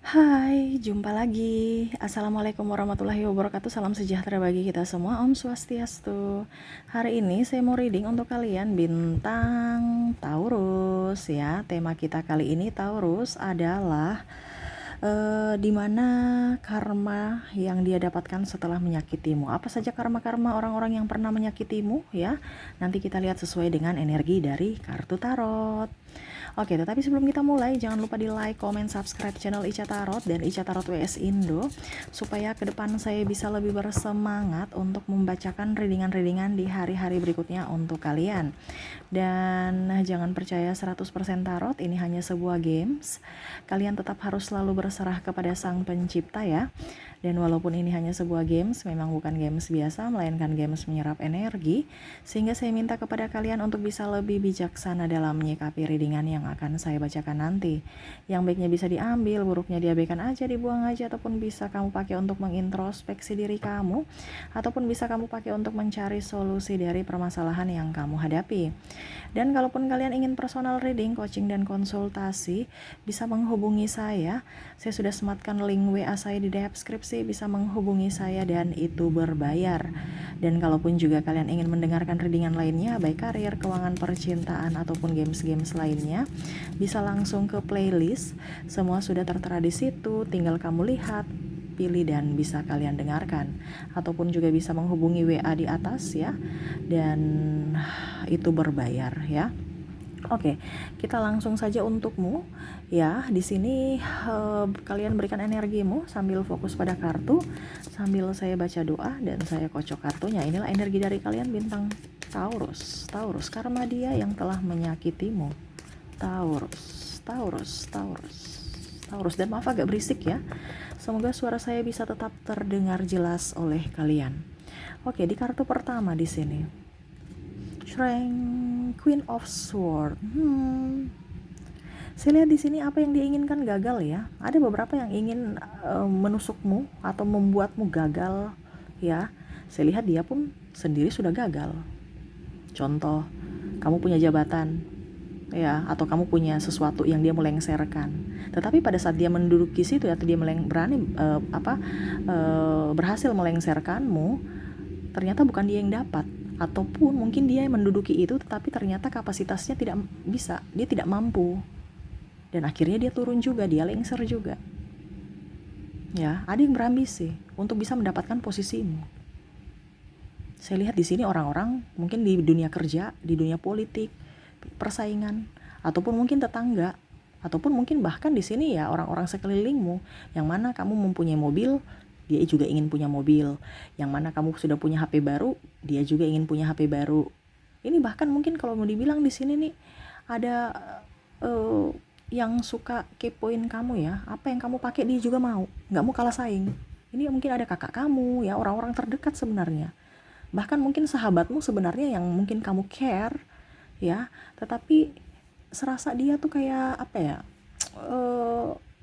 Hai, jumpa lagi. Assalamualaikum warahmatullahi wabarakatuh. Salam sejahtera bagi kita semua. Om Swastiastu. Hari ini saya mau reading untuk kalian bintang Taurus ya. Tema kita kali ini Taurus adalah di mana karma yang dia dapatkan setelah menyakitimu. Apa saja karma-karma orang-orang yang pernah menyakitimu ya. Nanti kita lihat sesuai dengan energi dari kartu tarot. Oke, tetapi sebelum kita mulai, jangan lupa di like, comment, subscribe channel Ica Tarot dan Ica Tarot WS Indo, supaya ke depan saya bisa lebih bersemangat untuk membacakan readingan-readingan di hari-hari berikutnya untuk kalian. Dan jangan percaya 100% tarot, ini hanya sebuah games. Kalian tetap harus selalu berserah kepada Sang Pencipta ya. Dan walaupun ini hanya sebuah games, memang bukan games biasa, melainkan games menyerap energi, sehingga saya minta kepada kalian untuk bisa lebih bijaksana dalam menyikapi readingan yang akan saya bacakan nanti. Yang baiknya bisa diambil, buruknya diabaikan aja, dibuang aja, ataupun bisa kamu pakai untuk mengintrospeksi diri kamu, ataupun bisa kamu pakai untuk mencari solusi dari permasalahan yang kamu hadapi. Dan kalaupun kalian ingin personal reading, coaching, dan konsultasi, bisa menghubungi saya. Saya sudah sematkan link WA saya di deskripsi, bisa menghubungi saya dan itu berbayar. Dan kalaupun juga kalian ingin mendengarkan readingan lainnya, baik karir, keuangan, percintaan, ataupun games-games lainnya, bisa langsung ke playlist. Semua sudah tertera di situ, tinggal kamu lihat, pilih, dan bisa kalian dengarkan. Ataupun juga bisa menghubungi WA di atas ya, dan itu berbayar ya. Oke, kita langsung saja untukmu ya. Di sini kalian berikan energimu sambil fokus pada kartu, sambil saya baca doa dan saya kocok kartunya. Inilah energi dari kalian bintang Taurus. Taurus, karma dia yang telah menyakitimu. Taurus, Taurus, Taurus, Taurus. Dan maaf agak berisik ya. Semoga suara saya bisa tetap terdengar jelas oleh kalian. Oke, di kartu pertama di sini, Queen of Sword. Saya lihat di sini apa yang diinginkan gagal ya. Ada beberapa yang ingin menusukmu atau membuatmu gagal ya. Saya lihat dia pun sendiri sudah gagal. Contoh, kamu punya jabatan ya, atau kamu punya sesuatu yang dia melengsarkan. Tetapi pada saat dia menduduki situ atau dia berhasil melengsarkanmu, ternyata bukan dia yang dapat. Ataupun mungkin dia yang menduduki itu tetapi ternyata kapasitasnya tidak bisa, dia tidak mampu, dan akhirnya dia turun juga, dia lengser juga ya. Ada yang berambisi untuk bisa mendapatkan posisimu. Saya lihat di sini orang-orang mungkin di dunia kerja, di dunia politik, persaingan, ataupun mungkin tetangga, ataupun mungkin bahkan di sini ya orang-orang sekelilingmu, yang mana kamu mempunyai mobil, dia juga ingin punya mobil. Yang mana kamu sudah punya HP baru, dia juga ingin punya HP baru. Ini bahkan mungkin kalau mau dibilang di sini nih ada yang suka kepoin kamu ya. Apa yang kamu pakai dia juga mau, nggak mau kalah saing. Ini mungkin ada kakak kamu ya, orang-orang terdekat sebenarnya. Bahkan mungkin sahabatmu sebenarnya yang mungkin kamu care ya, tetapi serasa dia tuh kayak apa ya,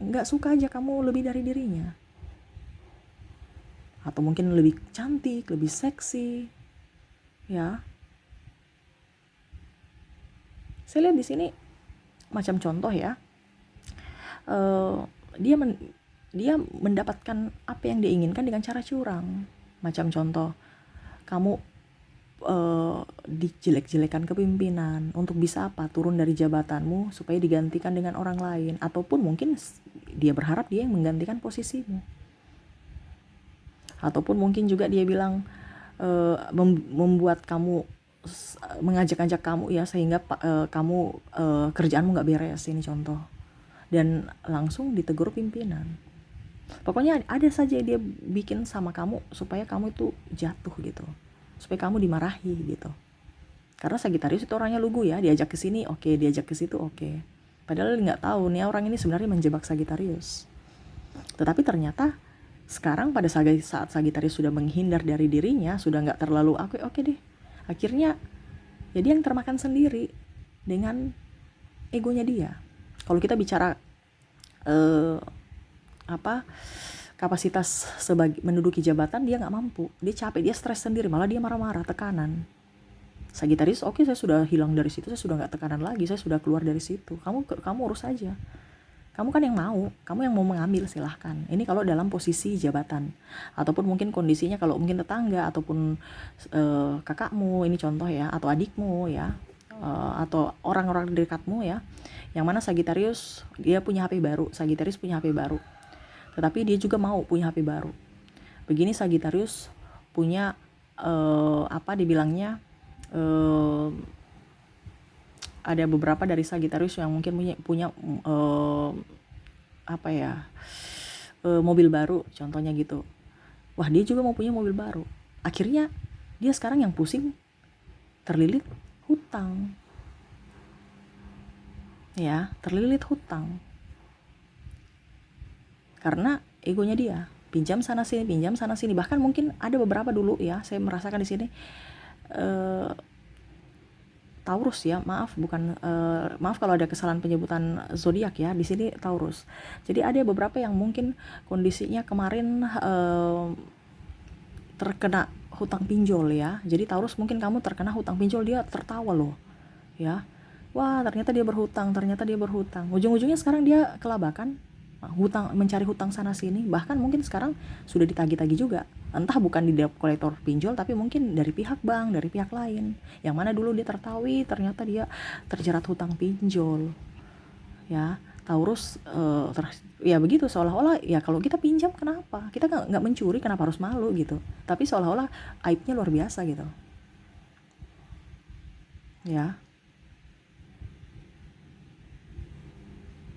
nggak suka aja kamu lebih dari dirinya. Atau mungkin lebih cantik, lebih seksi, ya. Saya lihat di sini macam contoh ya, dia mendapatkan apa yang dia inginkan dengan cara curang. Macam contoh, kamu dijelek-jelekan kepimpinan untuk bisa apa? Turun dari jabatanmu supaya digantikan dengan orang lain, ataupun mungkin dia berharap dia yang menggantikan posisimu. Ataupun mungkin juga dia bilang membuat kamu, mengajak-ajak kamu ya, sehingga kamu kerjaanmu nggak beres, ini contoh, dan langsung ditegur pimpinan. Pokoknya ada saja dia bikin sama kamu supaya kamu itu jatuh gitu, supaya kamu dimarahi gitu. Karena Sagittarius itu orangnya lugu ya, diajak ke sini oke, diajak ke situ oke. Padahal nggak tahu nih orang ini sebenarnya menjebak Sagittarius. Tetapi ternyata sekarang pada saat Sagittarius sudah menghindar dari dirinya, sudah nggak terlalu oke deh, akhirnya jadi yang termakan sendiri dengan egonya dia. Kalau kita bicara kapasitas sebagai menduduki jabatan, dia nggak mampu, dia capek, dia stres sendiri, malah dia marah-marah, tekanan. Sagittarius oke, saya sudah hilang dari situ, saya sudah nggak tekanan lagi, saya sudah keluar dari situ, kamu urus aja. Kamu kan yang mau, kamu yang mau mengambil, silahkan. Ini kalau dalam posisi jabatan, ataupun mungkin kondisinya kalau mungkin tetangga ataupun kakakmu, ini contoh ya, atau adikmu ya, atau orang-orang dekatmu ya, yang mana Sagittarius dia punya HP baru, Sagittarius punya HP baru, tetapi dia juga mau punya HP baru. Begini Sagittarius punya apa dibilangnya, ada beberapa dari Sagittarius yang mungkin punya apa ya, mobil baru contohnya gitu. Wah, dia juga mau punya mobil baru. Akhirnya dia sekarang yang pusing, terlilit hutang. Ya, terlilit hutang. Karena egonya dia, pinjam sana sini. Bahkan mungkin ada beberapa dulu ya, saya merasakan di sini Taurus ya, maaf kalau ada kesalahan penyebutan zodiak ya, di sini Taurus. Jadi ada beberapa yang mungkin kondisinya kemarin terkena hutang pinjol ya. Jadi Taurus mungkin kamu terkena hutang pinjol, dia tertawa loh ya. Wah, ternyata dia berhutang. Ujung-ujungnya sekarang dia kelabakan, mencari hutang sana sini, bahkan mungkin sekarang sudah ditagih-tagih juga, entah bukan di debt collector pinjol, tapi mungkin dari pihak bank, dari pihak lain, yang mana dulu dia tertawi, ternyata dia terjerat hutang pinjol ya. Taurus ya begitu, seolah-olah ya kalau kita pinjam kenapa, kita nggak mencuri, kenapa harus malu gitu, tapi seolah-olah aibnya luar biasa gitu ya.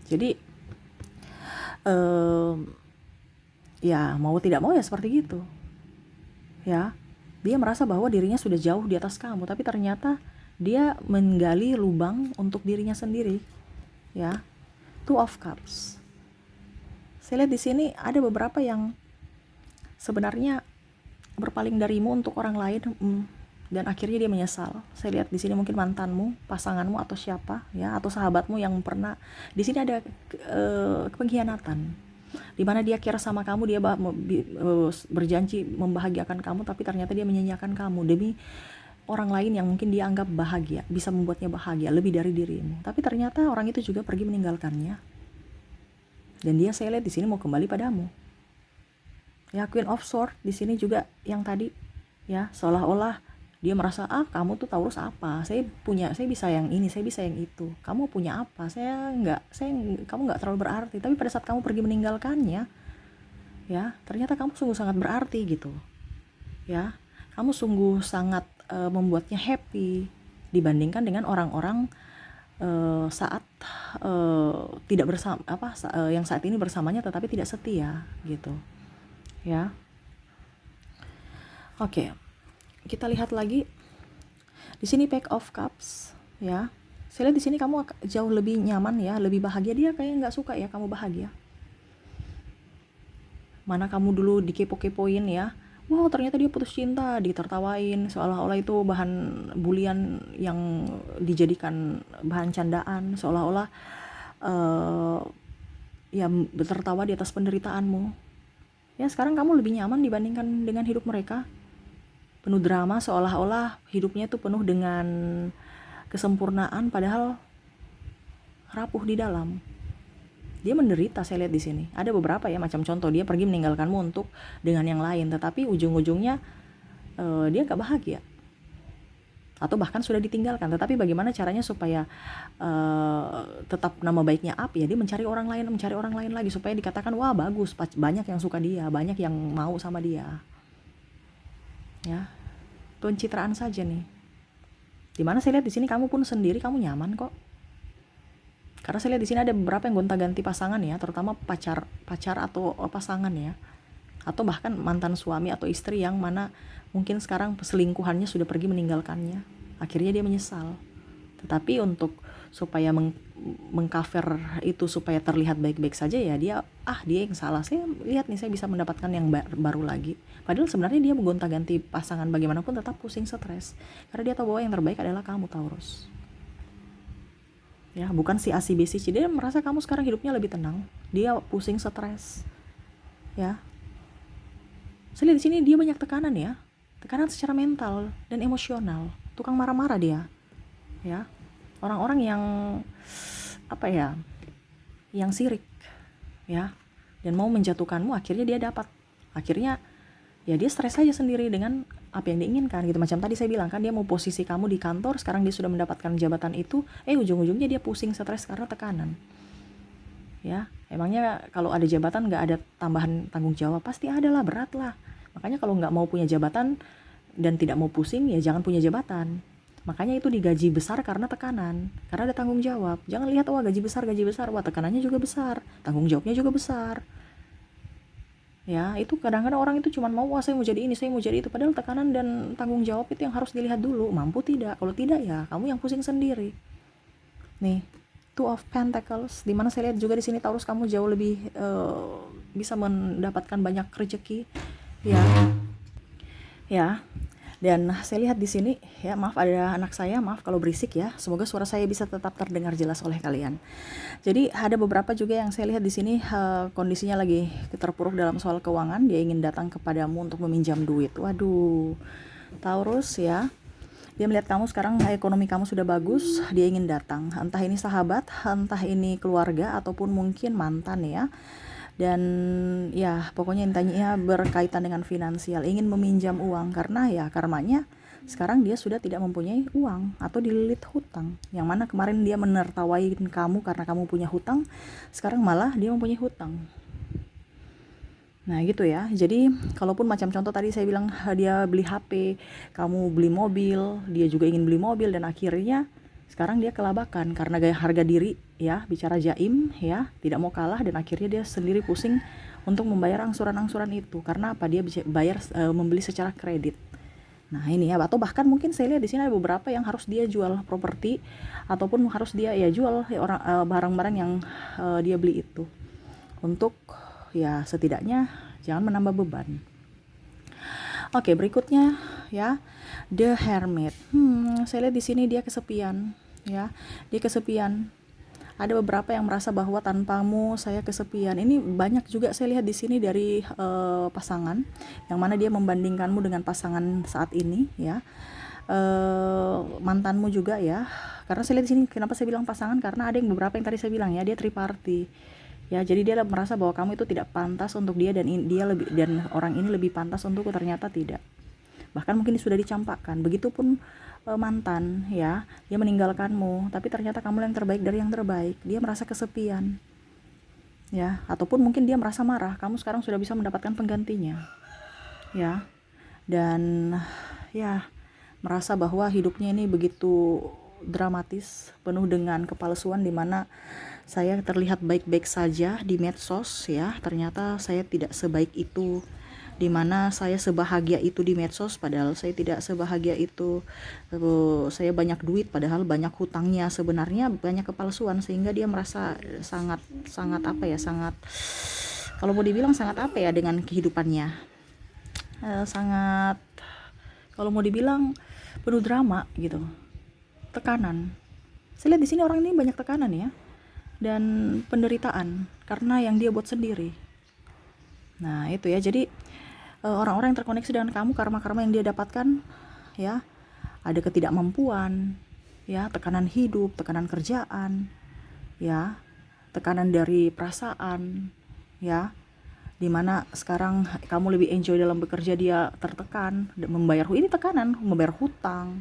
Jadi ya mau tidak mau ya seperti gitu ya. Dia merasa bahwa dirinya sudah jauh di atas kamu, tapi ternyata dia menggali lubang untuk dirinya sendiri ya. Two of Cups. Saya lihat di sini ada beberapa yang sebenarnya berpaling darimu untuk orang lain, dan akhirnya dia menyesal. Saya lihat di sini mungkin mantanmu, pasanganmu, atau siapa ya, atau sahabatmu yang pernah. Di sini ada pengkhianatan, di mana dia care sama kamu, dia berjanji membahagiakan kamu, tapi ternyata dia menyanyiakan kamu demi orang lain yang mungkin dia anggap bahagia, bisa membuatnya bahagia lebih dari dirimu. Tapi ternyata orang itu juga pergi meninggalkannya, dan dia, saya lihat di sini, mau kembali padamu. Ya, Queen of Swords di sini juga yang tadi ya, seolah-olah dia merasa, kamu tuh Taurus apa? Saya bisa yang ini, saya bisa yang itu. Kamu punya apa? Kamu nggak terlalu berarti. Tapi pada saat kamu pergi meninggalkannya, ya, ternyata kamu sungguh sangat berarti gitu. Ya, kamu sungguh sangat membuatnya happy dibandingkan dengan orang-orang saat tidak bersama yang saat ini bersamanya tetapi tidak setia gitu. Ya. Oke. Kita lihat lagi di sini Pack of Cups ya. Saya lihat di sini kamu jauh lebih nyaman ya, lebih bahagia. Dia kayak nggak suka ya kamu bahagia. Mana kamu dulu dikepo-kepoin ya, wow ternyata dia putus cinta, ditertawain, seolah-olah itu bahan bulian yang dijadikan bahan candaan, seolah-olah ya tertawa di atas penderitaanmu. Ya, sekarang kamu lebih nyaman dibandingkan dengan hidup mereka. Penuh drama, seolah-olah hidupnya itu penuh dengan kesempurnaan, padahal rapuh di dalam. Dia menderita, saya lihat di sini. Ada beberapa ya, macam contoh, dia pergi meninggalkanmu untuk dengan yang lain, tetapi ujung-ujungnya dia gak bahagia. Atau bahkan sudah ditinggalkan, tetapi bagaimana caranya supaya tetap nama baiknya up ya, dia mencari orang lain lagi supaya dikatakan wah bagus, banyak yang suka dia, banyak yang mau sama dia. Ya, pencitraan saja nih. Dimana saya lihat di sini kamu pun sendiri, kamu nyaman kok. Karena saya lihat di sini ada beberapa yang gonta-ganti pasangan ya, terutama pacar atau pasangan ya, atau bahkan mantan suami atau istri yang mana mungkin sekarang selingkuhannya sudah pergi meninggalkannya. Akhirnya dia menyesal. Tetapi untuk supaya mengcover itu supaya terlihat baik-baik saja ya, dia yang salah. Saya lihat nih, saya bisa mendapatkan yang baru lagi. Padahal sebenarnya dia menggonta-ganti pasangan bagaimanapun tetap pusing, stres. Karena dia tahu bahwa yang terbaik adalah kamu, Taurus. Ya, bukan si A, si B, si C. Dia merasa kamu sekarang hidupnya lebih tenang. Dia pusing, stres. Ya. Saya lihat di sini dia banyak tekanan ya. Tekanan secara mental dan emosional. Tukang marah-marah dia. Ya. Orang-orang yang yang sirik ya, dan mau menjatuhkanmu, akhirnya dia dapat. Akhirnya ya dia stres aja sendiri dengan apa yang diinginkan gitu. Macam tadi saya bilang kan, dia mau posisi kamu di kantor, sekarang dia sudah mendapatkan jabatan itu, ujung-ujungnya dia pusing, stres karena tekanan. Ya, emangnya kalau ada jabatan nggak ada tambahan tanggung jawab? Pasti ada lah, berat lah. Makanya kalau nggak mau punya jabatan dan tidak mau pusing, ya jangan punya jabatan. Makanya itu digaji besar karena tekanan, karena ada tanggung jawab. Jangan lihat, wah gaji besar, wah tekanannya juga besar, tanggung jawabnya juga besar. Ya, itu kadang-kadang orang itu cuma mau, wah saya mau jadi ini, saya mau jadi itu, padahal tekanan dan tanggung jawab itu yang harus dilihat dulu, mampu tidak. Kalau tidak ya kamu yang pusing sendiri. Nih, Two of Pentacles, dimana saya lihat juga di sini Taurus, kamu jauh lebih bisa mendapatkan banyak rezeki, ya, ya. Dan saya lihat di sini, ya maaf ada anak saya, maaf kalau berisik ya. Semoga suara saya bisa tetap terdengar jelas oleh kalian. Jadi ada beberapa juga yang saya lihat di sini kondisinya lagi terpuruk dalam soal keuangan. Dia ingin datang kepadamu untuk meminjam duit. Waduh, Taurus ya. Dia melihat kamu sekarang ekonomi kamu sudah bagus, dia ingin datang. Entah ini sahabat, entah ini keluarga, ataupun mungkin mantan ya. Dan ya pokoknya intinya berkaitan dengan finansial, ingin meminjam uang karena ya karmanya sekarang dia sudah tidak mempunyai uang atau dililit hutang, yang mana kemarin dia menertawain kamu karena kamu punya hutang, sekarang malah dia mempunyai hutang. Nah gitu ya, jadi kalaupun macam contoh tadi saya bilang dia beli HP, kamu beli mobil, dia juga ingin beli mobil, dan akhirnya sekarang dia kelabakan karena gaya harga diri ya, bicara jaim ya, tidak mau kalah, dan akhirnya dia sendiri pusing untuk membayar angsuran-angsuran itu. Karena apa? Dia bisa bayar membeli secara kredit. Nah ini ya, atau bahkan mungkin saya lihat di sini ada beberapa yang harus dia jual properti, ataupun harus dia ya jual ya orang barang-barang yang dia beli itu, untuk ya setidaknya jangan menambah beban. Oke, berikutnya ya, The Hermit. Saya lihat di sini dia kesepian, ya. Dia kesepian. Ada beberapa yang merasa bahwa tanpamu saya kesepian. Ini banyak juga saya lihat di sini dari pasangan, yang mana dia membandingkanmu dengan pasangan saat ini, ya. Mantanmu juga ya. Karena saya lihat di sini, kenapa saya bilang pasangan? Karena ada yang beberapa yang tadi saya bilang ya, dia triparty. Ya, jadi dia merasa bahwa kamu itu tidak pantas untuk dia, dan dan orang ini lebih pantas untukku, ternyata tidak. Bahkan mungkin sudah dicampakkan. Begitupun mantan ya, dia meninggalkanmu, tapi ternyata kamu yang terbaik dari yang terbaik. Dia merasa kesepian. Ya, ataupun mungkin dia merasa marah, kamu sekarang sudah bisa mendapatkan penggantinya. Ya. Dan ya, merasa bahwa hidupnya ini begitu dramatis, penuh dengan kepalsuan, di mana saya terlihat baik-baik saja di medsos ya, ternyata saya tidak sebaik itu, di mana saya sebahagia itu di medsos, padahal saya tidak sebahagia itu. Saya banyak duit padahal banyak hutangnya, sebenarnya banyak kepalsuan, sehingga dia merasa sangat apa ya, sangat, kalau mau dibilang sangat apa ya dengan kehidupannya, sangat, kalau mau dibilang penuh drama gitu, tekanan. Saya lihat di sini orang ini banyak tekanan ya, dan penderitaan karena yang dia buat sendiri. Nah itu ya, jadi orang-orang yang terkoneksi dengan kamu, karma-karma yang dia dapatkan ya, ada ketidakmampuan ya, tekanan hidup, tekanan kerjaan ya, tekanan dari perasaan ya, dimana sekarang kamu lebih enjoy dalam bekerja, dia tertekan membayar, ini tekanan membayar hutang,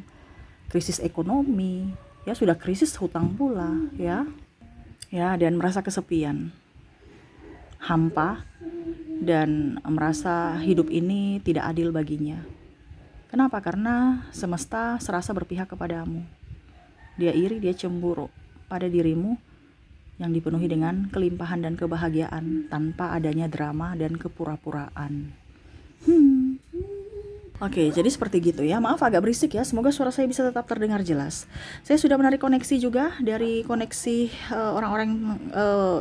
krisis ekonomi ya, sudah krisis hutang pula ya, dan merasa kesepian, hampa, dan merasa hidup ini tidak adil baginya. Kenapa? Karena semesta serasa berpihak kepadamu. Dia iri, dia cemburu pada dirimu yang dipenuhi dengan kelimpahan dan kebahagiaan tanpa adanya drama dan kepura-puraan. Oke, jadi seperti gitu ya. Maaf agak berisik ya. Semoga suara saya bisa tetap terdengar jelas. Saya sudah menarik koneksi juga dari koneksi orang-orang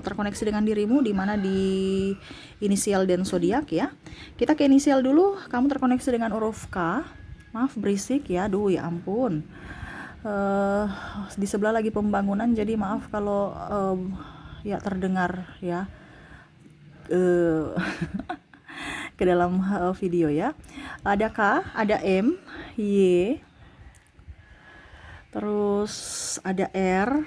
terkoneksi dengan dirimu, di mana di inisial dan zodiak ya. Kita ke inisial dulu. Kamu terkoneksi dengan huruf K. Maaf berisik ya. Aduh ya ampun. Di sebelah lagi pembangunan, jadi maaf kalau ya terdengar ya. Ke dalam video ya. Ada K, ada M, Y, terus ada R,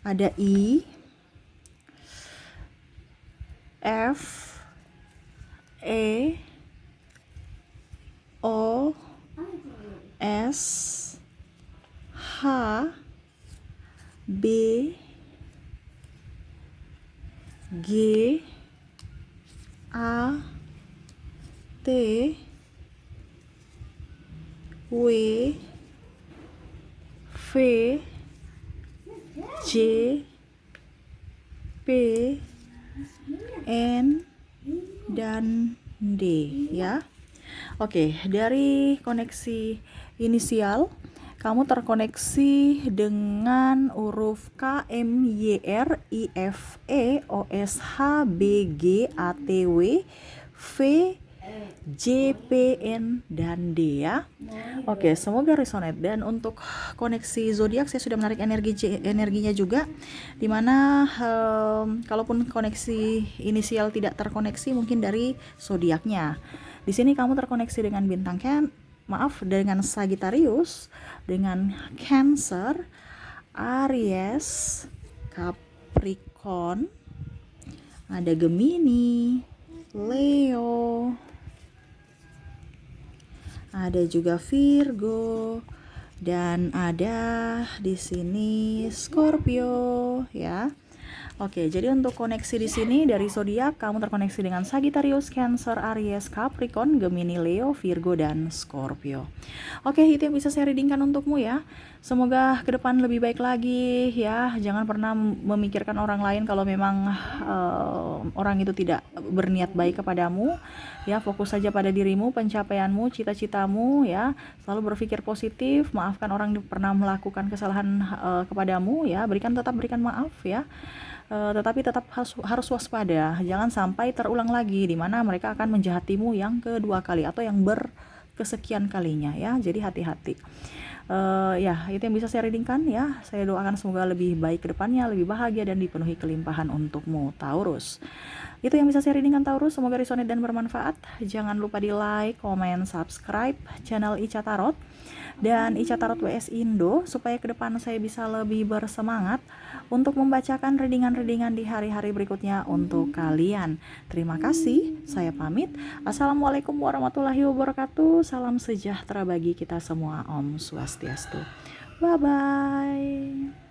ada I, F E O S H B G A T W V J P N dan D ya. Oke, dari koneksi inisial kamu terkoneksi dengan huruf K, M, Y, R, I, F, E, O, S, H, B, G, A, T, W, V, J, P, N, dan D ya. Oke, semoga resonate. Dan untuk koneksi zodiak saya sudah menarik energinya juga, dimana kalaupun koneksi inisial tidak terkoneksi mungkin dari zodiaknya. Di sini kamu terkoneksi dengan bintang dengan Sagittarius, dengan Cancer, Aries, Capricorn, ada Gemini, Leo, ada juga Virgo, dan ada di sini Scorpio ya. Oke, jadi untuk koneksi di sini dari zodiak kamu terkoneksi dengan Sagittarius, Cancer, Aries, Capricorn, Gemini, Leo, Virgo, dan Scorpio. Oke, itu yang bisa saya readingkan untukmu ya. Semoga ke depan lebih baik lagi ya. Jangan pernah memikirkan orang lain kalau memang orang itu tidak berniat baik kepadamu. Ya, fokus saja pada dirimu, pencapaianmu, cita-citamu ya. Selalu berpikir positif, maafkan orang yang pernah melakukan kesalahan kepadamu ya. Tetap berikan maaf ya. Tetapi tetap harus waspada, jangan sampai terulang lagi di mana mereka akan menjahatimu yang kedua kali atau yang berkesekian kalinya ya. Jadi hati-hati. Ya, itu yang bisa saya readingkan ya. Saya doakan semoga lebih baik ke depannya, lebih bahagia dan dipenuhi kelimpahan untukmu Taurus. Itu yang bisa saya readingkan Taurus, semoga resonate dan bermanfaat. Jangan lupa di like, comment, subscribe channel Ica Tarot dan Ica Tarot WS Indo supaya ke depan saya bisa lebih bersemangat untuk membacakan readingan-readingan di hari-hari berikutnya untuk kalian. Terima kasih, saya pamit. Assalamualaikum warahmatullahi wabarakatuh. Salam sejahtera bagi kita semua. Om Swastiastu. Bye-bye.